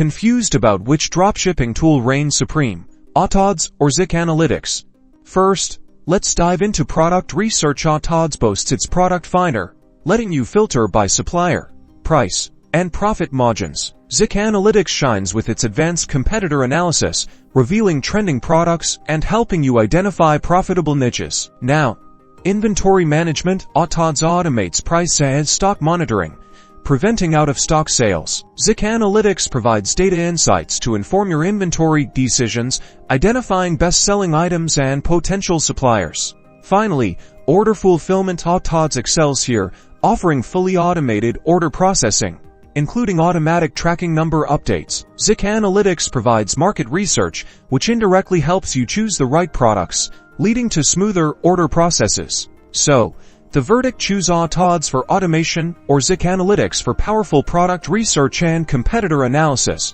Confused about which dropshipping tool reigns supreme, Autods or Zik Analytics? First, let's dive into product research. Autods boasts its product finder, letting you filter by supplier, price, and profit margins. Zik Analytics shines with its advanced competitor analysis, revealing trending products and helping you identify profitable niches. Now, inventory management. Autods automates price and stock monitoring, preventing out-of-stock sales. Zik Analytics provides data insights to inform your inventory decisions, identifying best-selling items and potential suppliers. Finally, order fulfillment. Autods excels here, offering fully automated order processing, including automatic tracking number updates. Zik Analytics provides market research, which indirectly helps you choose the right products, leading to smoother order processes. So, the verdict: choose Autods for automation or Zik Analytics for powerful product research and competitor analysis.